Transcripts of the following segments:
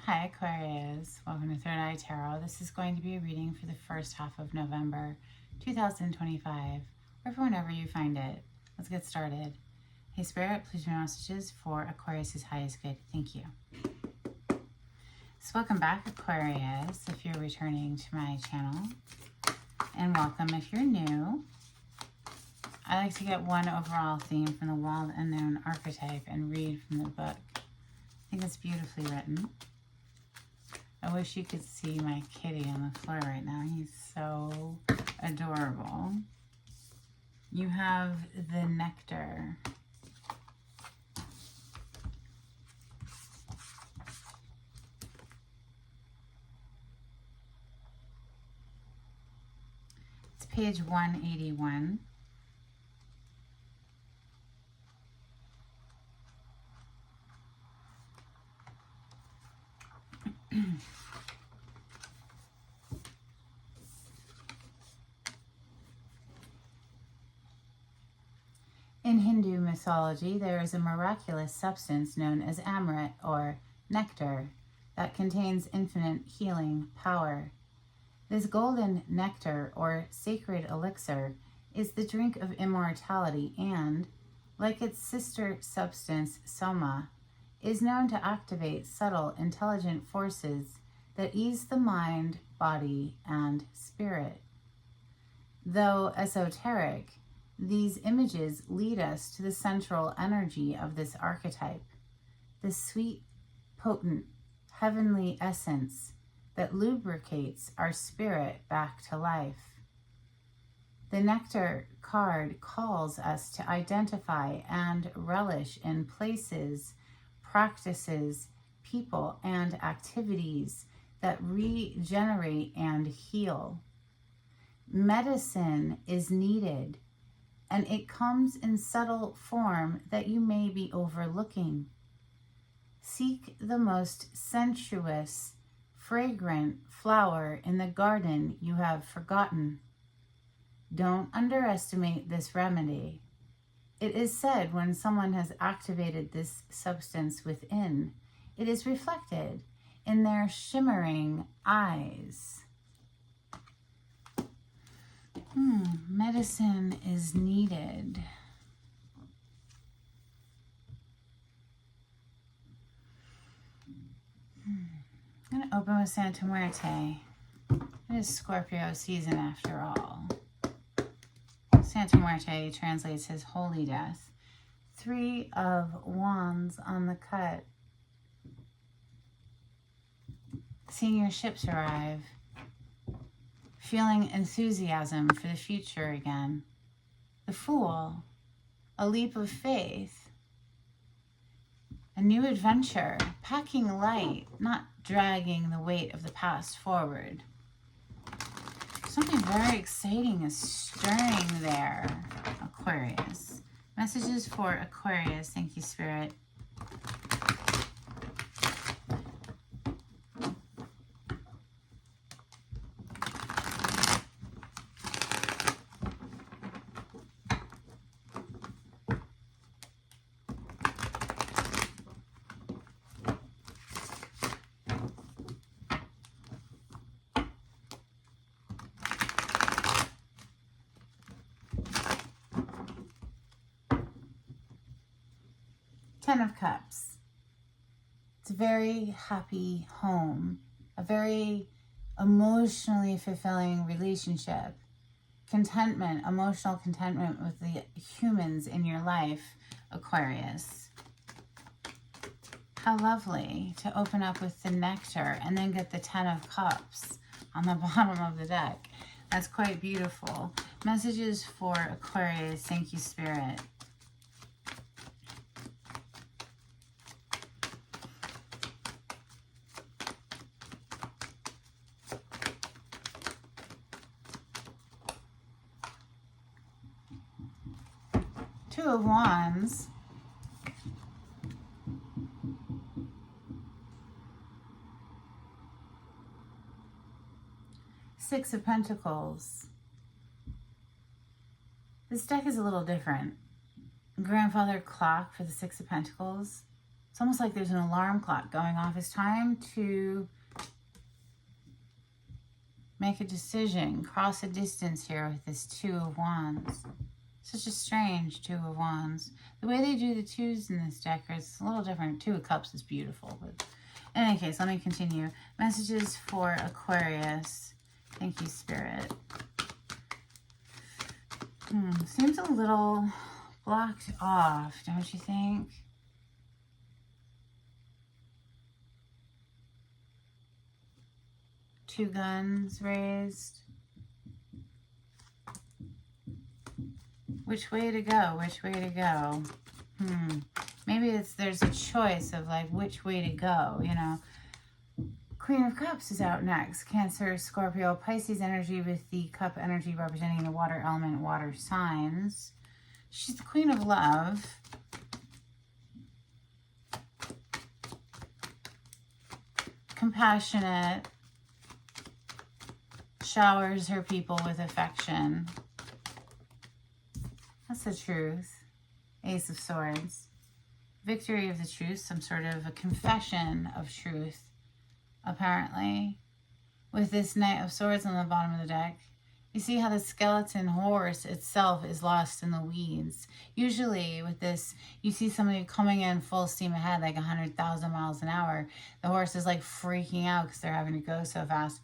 Hi Aquarius, welcome to Third Eye Tarot. This is going to be a reading for the first half of November 2025, or for whenever you find it. Let's get started. Hey Spirit, please bring messages for Aquarius' highest good. Thank you. So welcome back Aquarius, if you're returning to my channel, and welcome if you're new. I like to get one overall theme from the Wild Unknown archetype and read from the book. I think it's beautifully written. I wish you could see my kitty on the floor right now. He's so adorable. You have the Nectar. It's page 181. In Hindu mythology, there is a miraculous substance known as Amrit, or nectar, that contains infinite healing power. This golden nectar, or sacred elixir, is the drink of immortality and, like its sister substance, Soma, is known to activate subtle, intelligent forces that ease the mind, body, and spirit. Though esoteric, these images lead us to the central energy of this archetype, the sweet, potent, heavenly essence that lubricates our spirit back to life. The Nectar card calls us to identify and relish in places, practices, people, and activities that regenerate and heal. Medicine is needed, and it comes in subtle form that you may be overlooking. Seek the most sensuous, fragrant flower in the garden you have forgotten. Don't underestimate this remedy. It is said when someone has activated this substance within, it is reflected in their shimmering eyes. Medicine is needed. I'm going to open with Santa Muerte. It is Scorpio season after all. Santa Muerte translates as holy death. 3 of Wands on the cut. Seeing your ships arrive. Feeling enthusiasm for the future again. The Fool, a leap of faith. A new adventure, packing light, not dragging the weight of the past forward. Something very exciting is stirring there, Aquarius. Messages for Aquarius. Thank you, Spirit. Ten of Cups. It's a very happy home, a very emotionally fulfilling relationship, contentment, emotional contentment with the humans in your life, Aquarius. How lovely to open up with the Nectar and then get the 10 of Cups on the bottom of the deck. That's quite beautiful. Messages for Aquarius. Thank you, Spirit. Two of Wands. Six of Pentacles. This deck is a little different. Grandfather clock for the Six of Pentacles. It's almost like there's an alarm clock going off. It's time to make a decision, cross a distance here with this Two of Wands. Such a strange Two of Wands. The way they do the twos in this deck is a little different. Two of Cups is beautiful. But in any case, let me continue. Messages for Aquarius. Thank you, Spirit. Seems a little blocked off, don't you think? Two guns raised. Which way to go? Which way to go? Maybe there's a choice of like which way to go, you know. Queen of Cups is out next. Cancer, Scorpio, Pisces energy with the cup energy representing the water element, water signs. She's the Queen of Love. Compassionate. Showers her people with affection. That's the truth. Ace of Swords. Victory of the truth, some sort of a confession of truth, apparently. With this Knight of Swords on the bottom of the deck, you see how the skeleton horse itself is lost in the weeds. Usually with this, you see somebody coming in full steam ahead, like 100,000 miles an hour. The horse is like freaking out because they're having to go so fast.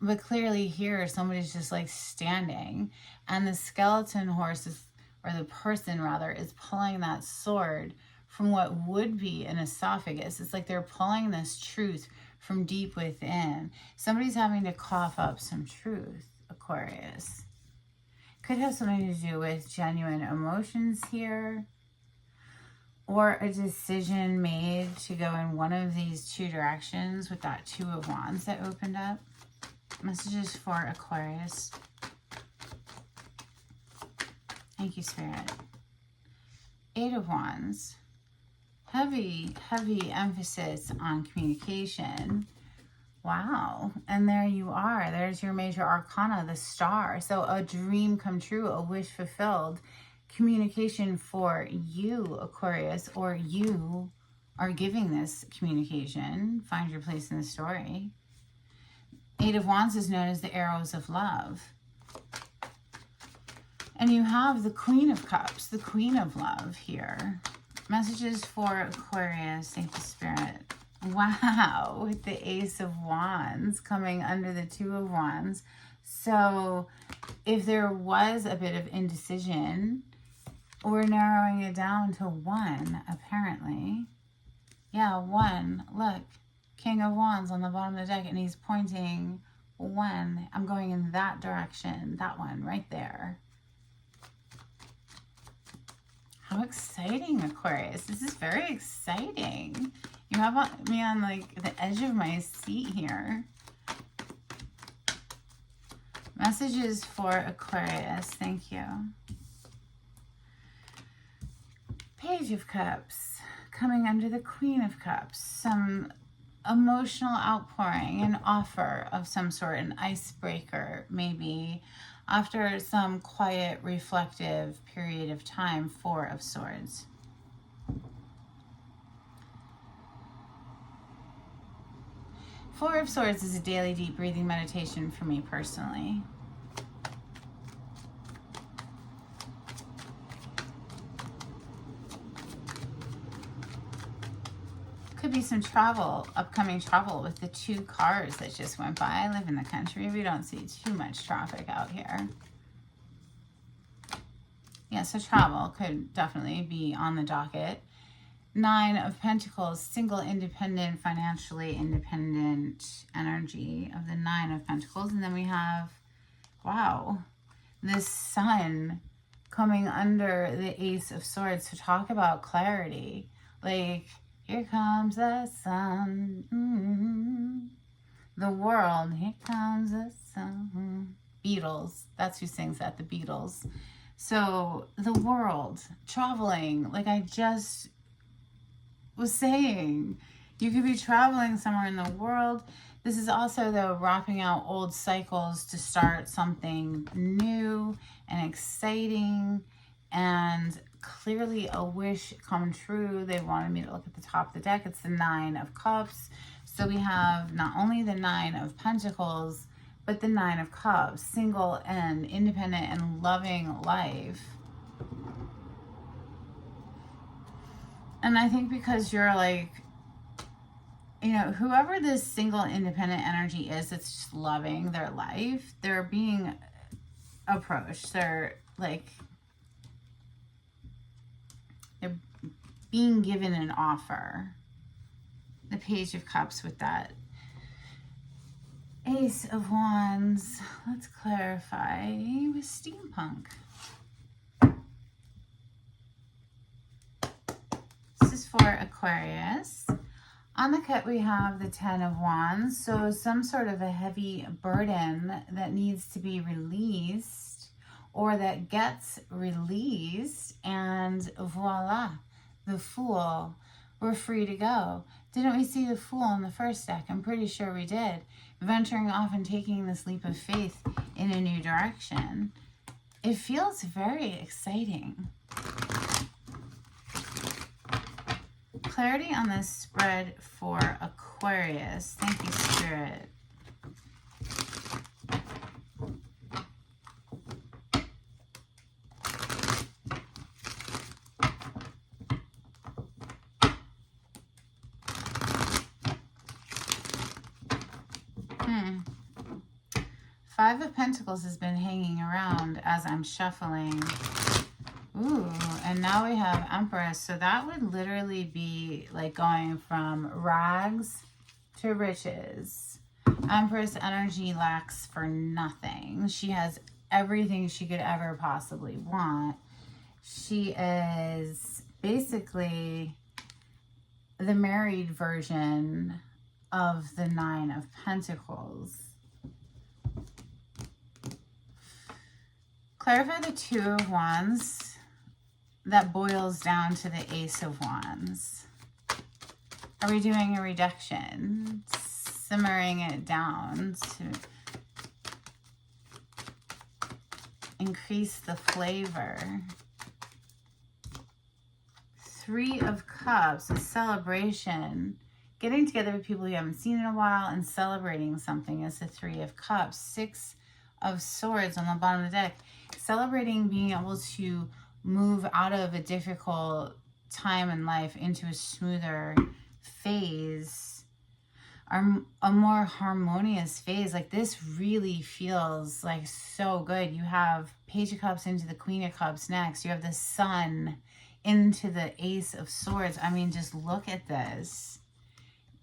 But clearly here, somebody's just like standing, and the skeleton horse is, or the person rather, is pulling that sword from what would be an esophagus. It's like they're pulling this truth from deep within. Somebody's having to cough up some truth, Aquarius. Could have something to do with genuine emotions here, or a decision made to go in one of these two directions with that Two of Wands that opened up. Messages for Aquarius. Thank you, Spirit. Eight of Wands. Heavy, heavy emphasis on communication. Wow. And there you are. There's your major arcana, the Star. So a dream come true, a wish fulfilled. Communication for you, Aquarius, or you are giving this communication. Find your place in the story. Eight of Wands is known as the arrows of love. And you have the Queen of Cups, the Queen of Love here. Messages for Aquarius. Thank you, Spirit. Wow, with the Ace of Wands coming under the Two of Wands. So if there was a bit of indecision, we're narrowing it down to one, apparently. Yeah, one. Look. King of Wands on the bottom of the deck, and he's pointing one. I'm going in that direction. That one right there. How exciting, Aquarius. This is very exciting. You have me on like the edge of my seat here. Messages for Aquarius. Thank you. Page of Cups coming under the Queen of Cups. Some emotional outpouring, an offer of some sort, an icebreaker maybe, after some quiet, reflective period of time. Four of Swords. Four of Swords is a daily deep breathing meditation for me personally. Could be some travel, upcoming travel with the two cars that just went by. I live in the country. We don't see too much traffic out here. Yeah, so travel could definitely be on the docket. Nine of Pentacles, single, independent, financially independent energy of the Nine of Pentacles. And then we have, wow, this Sun coming under the Ace of Swords to talk about clarity. Like, here comes the sun. The world. Here comes the sun. Beatles. That's who sings that. The Beatles. So the world. Traveling. Like I just was saying. You could be traveling somewhere in the world. This is also, though, wrapping out old cycles to start something new and exciting and clearly a wish come true. They wanted me to look at the top of the deck. It's the Nine of Cups. So we have not only the Nine of Pentacles, but the Nine of Cups, single and independent and loving life. And I think because you're like, you know, whoever this single independent energy is that's just loving their life, they're being approached. They're like, they're being given an offer. The Page of Cups with that Ace of Wands. Let's clarify with steampunk. This is for Aquarius. On the cut, we have the Ten of Wands. So some sort of a heavy burden that needs to be released or that gets released. And voila, the Fool. We're free to go. Didn't we see the Fool in the first deck? I'm pretty sure we did. Venturing off and taking this leap of faith in a new direction. It feels very exciting. Clarity on this spread for Aquarius. Thank you, Spirit. Five of Pentacles has been hanging around as I'm shuffling. Ooh, and now we have Empress. So that would literally be like going from rags to riches. Empress energy lacks for nothing. She has everything she could ever possibly want. She is basically the married version of the Nine of Pentacles. Clarify the Two of Wands. That boils down to the Ace of Wands. Are we doing a reduction? Simmering it down to increase the flavor. Three of Cups, a celebration. Getting together with people you haven't seen in a while and celebrating something is the Three of Cups. Six of Swords on the bottom of the deck. Celebrating being able to move out of a difficult time in life into a smoother phase, or a more harmonious phase. Like this really feels like so good. You have Page of Cups into the Queen of Cups next. You have the Sun into the Ace of Swords. I mean, just look at this.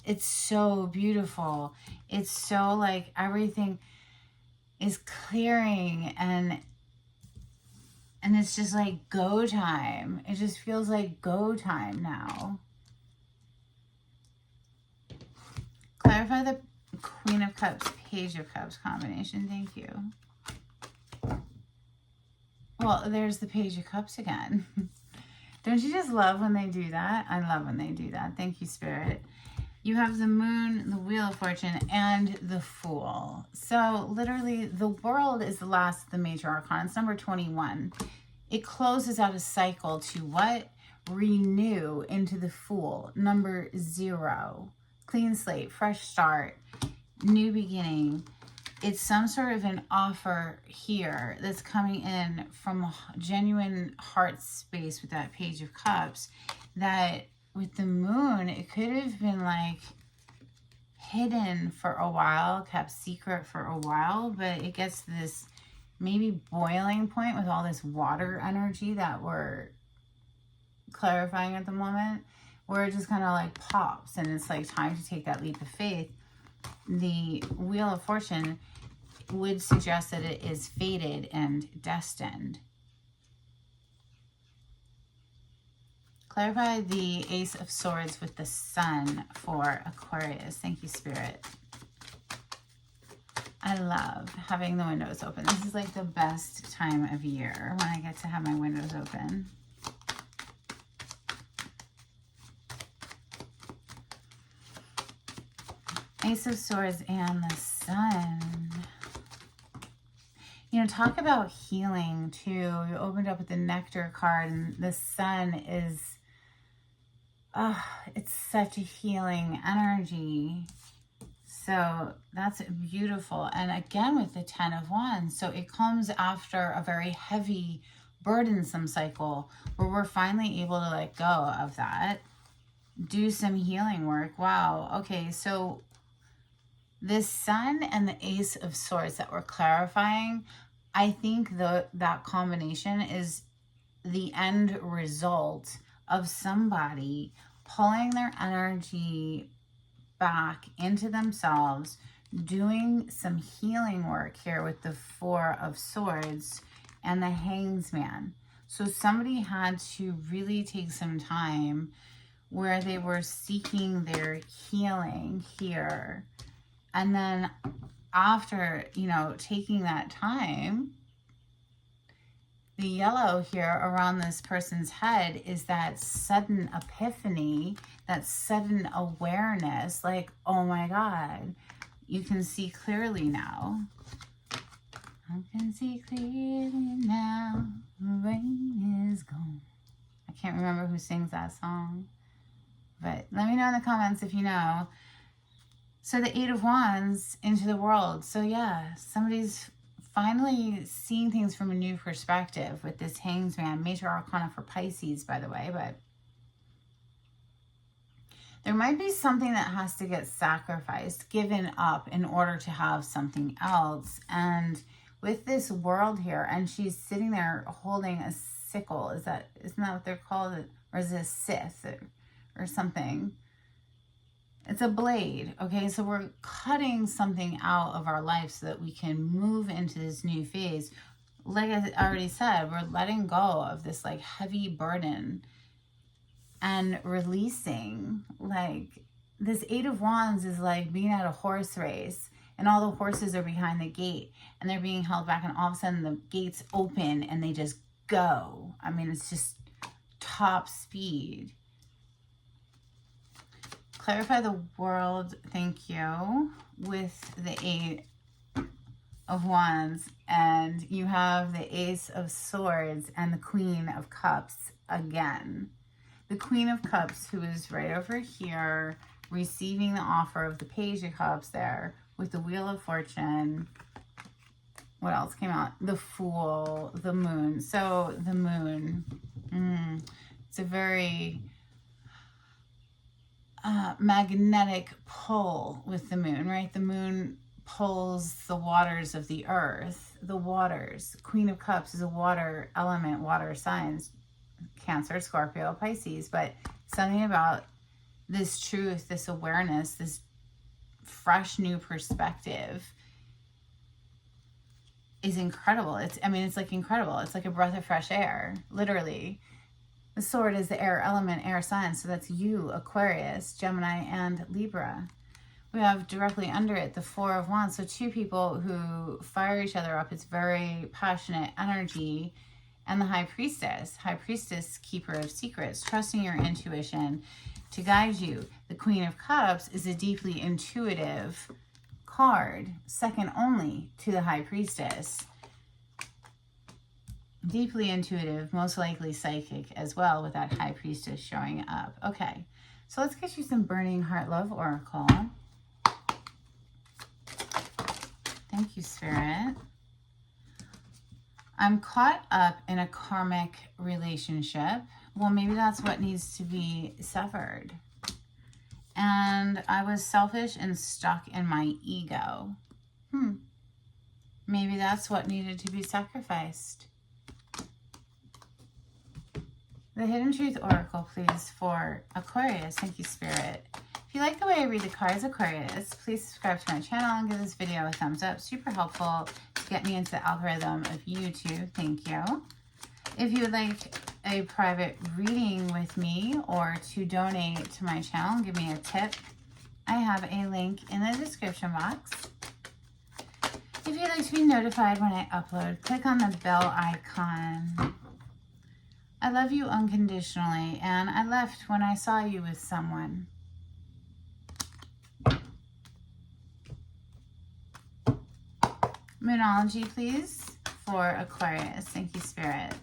It's so beautiful. It's so like everything is clearing and it's just like go time. It just feels like go time now. Clarify the Queen of Cups, Page of Cups combination. Thank you. Well, there's the Page of Cups again. Don't you just love when they do that? I love when they do that. Thank you, Spirit. You have the Moon, the Wheel of Fortune, and the Fool. So literally the World is the last of the major arcana. It's number 21. It closes out a cycle to what? Renew into the Fool. Number 0. Clean slate, fresh start, new beginning. It's some sort of an offer here that's coming in from a genuine heart space with that Page of Cups, that with the Moon, it could have been like hidden for a while, kept secret for a while, but it gets to this maybe boiling point with all this water energy that we're clarifying at the moment, where it just kind of like pops and it's like time to take that leap of faith. The Wheel of Fortune would suggest that it is fated and destined. Clarify the Ace of Swords with the Sun for Aquarius. Thank you, Spirit. I love having the windows open. This is like the best time of year when I get to have my windows open. Ace of Swords and the Sun. You know, talk about healing too. You opened up with the Nectar card, and the Sun is, it's such a healing energy. So that's beautiful. And again, with the 10 of Wands, so it comes after a very heavy, burdensome cycle where we're finally able to let go of that, do some healing work. Wow. Okay, so this Sun and the Ace of Swords that we're clarifying, I think that combination is the end result of somebody pulling their energy back into themselves, doing some healing work here with the Four of Swords and the Hanged Man. So somebody had to really take some time where they were seeking their healing here. And then after, you know, taking that time, the yellow here around this person's head is that sudden epiphany, that sudden awareness, like, oh my God, you can see clearly now. I can see clearly now, the rain is gone. I can't remember who sings that song, but let me know in the comments if you know. So the Eight of Wands into the world. So yeah, somebody's finally seeing things from a new perspective with this Hanged Man, major arcana for Pisces, by the way, but there might be something that has to get sacrificed, given up in order to have something else. And with this world here, and she's sitting there holding a sickle, isn't that what they're called? Or is it a scythe or something? It's a blade, okay? So we're cutting something out of our life so that we can move into this new phase. Like I already said, we're letting go of this like heavy burden and releasing. Like this Eight of Wands is like being at a horse race and all the horses are behind the gate and they're being held back, and all of a sudden the gates open and they just go. I mean, it's just top speed. Clarify the world, thank you, with the Eight of Wands, and you have the Ace of Swords and the Queen of Cups again. The Queen of Cups, who is right over here, receiving the offer of the Page of Cups there, with the Wheel of Fortune. What else came out? The Fool, the Moon. So the Moon, it's a very magnetic pull with the moon, right? The moon pulls the waters of the earth, the waters. Queen of Cups is a water element, water signs, Cancer, Scorpio, Pisces, but something about this truth, this awareness, this fresh new perspective is incredible. It's like incredible. It's like a breath of fresh air, literally. The sword is the air element, air sign. So that's you, Aquarius, Gemini, and Libra. We have directly under it the Four of Wands. So two people who fire each other up. It's very passionate energy. And the High Priestess. High Priestess, keeper of secrets, trusting your intuition to guide you. The Queen of Cups is a deeply intuitive card, second only to the High Priestess. Deeply intuitive, most likely psychic as well, with that High Priestess showing up. Okay, so let's get you some Burning Heart Love Oracle. Thank you, Spirit. I'm caught up in a karmic relationship. Well, maybe that's what needs to be severed. And I was selfish and stuck in my ego. Maybe that's what needed to be sacrificed. The Hidden Truth Oracle, please, for Aquarius. Thank you, Spirit. If you like the way I read the cards, Aquarius, please subscribe to my channel and give this video a thumbs up. Super helpful to get me into the algorithm of YouTube. Thank you. If you would like a private reading with me or to donate to my channel and give me a tip, I have a link in the description box. If you'd like to be notified when I upload, click on the bell icon. I love you unconditionally, and I left when I saw you with someone. Moonology, please, for Aquarius. Thank you, Spirit.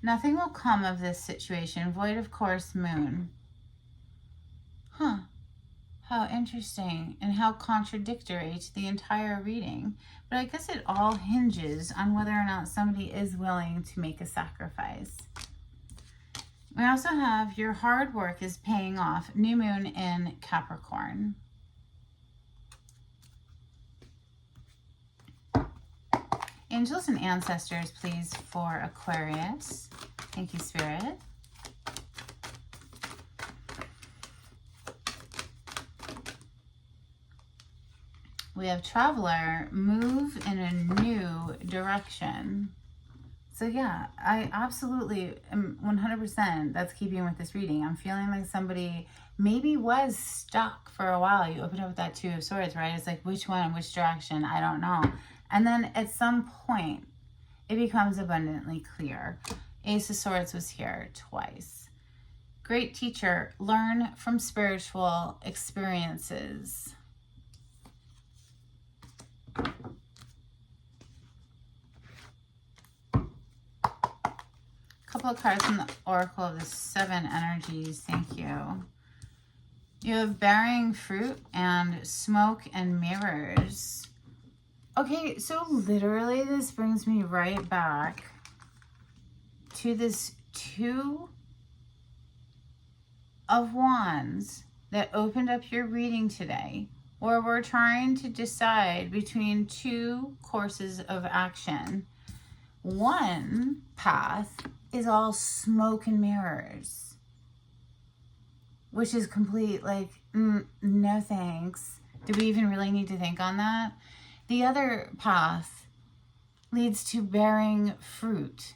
Nothing will come of this situation. Void of course, Moon. Huh. How interesting and how contradictory to the entire reading. But I guess it all hinges on whether or not somebody is willing to make a sacrifice. We also have your hard work is paying off. New moon in Capricorn. Angels and ancestors, please, for Aquarius. Thank you, Spirit. We have Traveler, move in a new direction. So yeah, I absolutely am 100%, that's keeping with this reading. I'm feeling like somebody maybe was stuck for a while. You open up with that Two of Swords, right? It's like, which one, which direction? I don't know. And then at some point, it becomes abundantly clear. Ace of Swords was here twice. Great teacher, learn from spiritual experiences. Couple of cards from the Oracle of the Seven Energies. Thank you. You have bearing fruit and smoke and mirrors. Okay, so literally this brings me right back to this Two of Wands that opened up your reading today, where we're trying to decide between two courses of action. One path is all smoke and mirrors, which is complete, like, no thanks. Do we even really need to think on that? The other path leads to bearing fruit.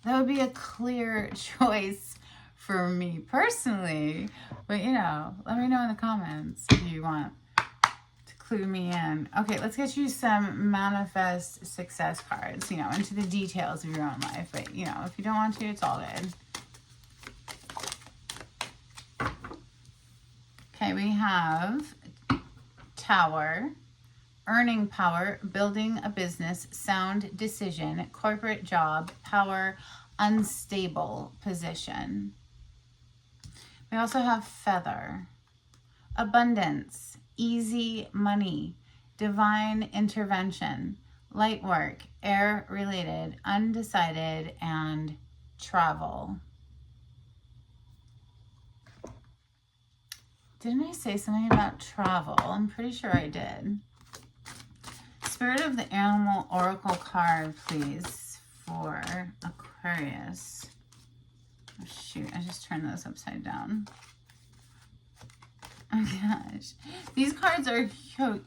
That would be a clear choice for me personally, but you know, let me know in the comments if you want to clue me in. Okay, let's get you some manifest success cards, you know, into the details of your own life, but you know, if you don't want to, it's all good. Okay, we have Tower, earning power, building a business, sound decision, corporate job, power, unstable position. We also have Feather, abundance, easy money, divine intervention, light work, air related, undecided, and travel. Didn't I say something about travel? I'm pretty sure I did. Spirit of the Animal Oracle card, please, for Aquarius. Oh, shoot, I just turned those upside down. Oh, gosh. These cards are,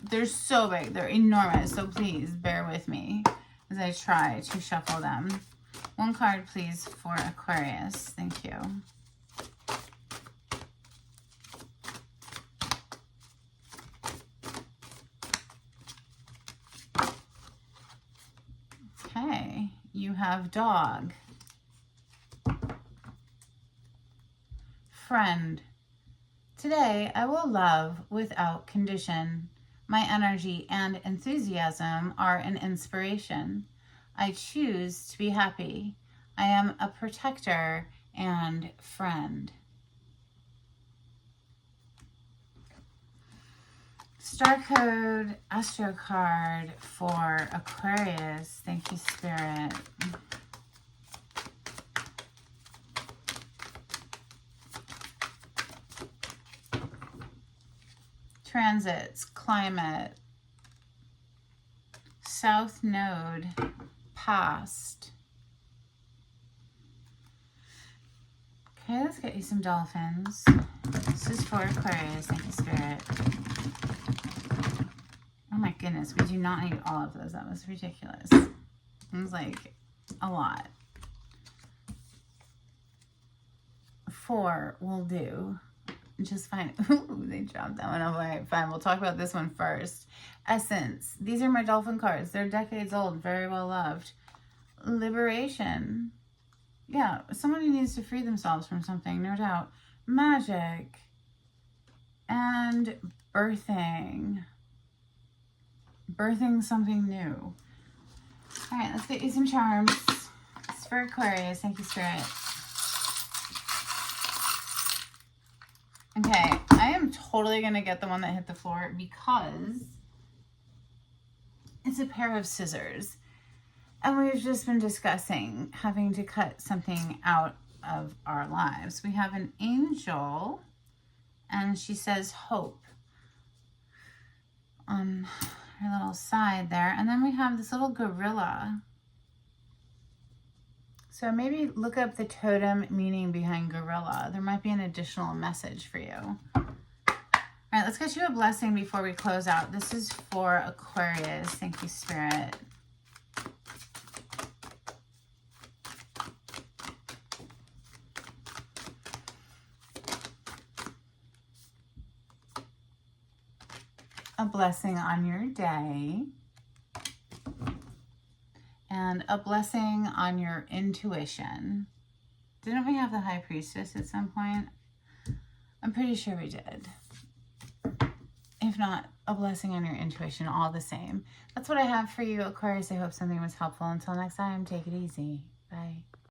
they're so big. They're enormous, so please bear with me as I try to shuffle them. One card, please, for Aquarius. Thank you. Okay, you have Dog. Friend. Today, I will love without condition. My energy and enthusiasm are an inspiration. I choose to be happy. I am a protector and friend. Star code, Astro card for Aquarius. Thank you, Spirit. Transits, climate, South Node, past. Okay, let's get you some dolphins. This is for Aquarius. Thank you, Spirit. Oh my goodness, we do not need all of those. That was ridiculous. It was like a lot. 4 will do. Just fine. Ooh, they dropped that one. All right, fine. We'll talk about this one first. Essence. These are my dolphin cards. They're decades old. Very well loved. Liberation. Yeah, somebody needs to free themselves from something, no doubt. Magic. And birthing something new. All right, let's get you some charms. It's for Aquarius. Thank you, Spirit. Okay, I am totally going to get the one that hit the floor because it's a pair of scissors. And we've just been discussing having to cut something out of our lives. We have an angel, and she says hope on her little side there. And then we have this little gorilla. So maybe look up the totem meaning behind gorilla. There might be an additional message for you. All right, let's get you a blessing before we close out. This is for Aquarius. Thank you, Spirit. A blessing on your day. And a blessing on your intuition. Didn't we have the High Priestess at some point? I'm pretty sure we did. If not, a blessing on your intuition, all the same. That's what I have for you, Aquarius. I hope something was helpful. Until next time, take it easy. Bye.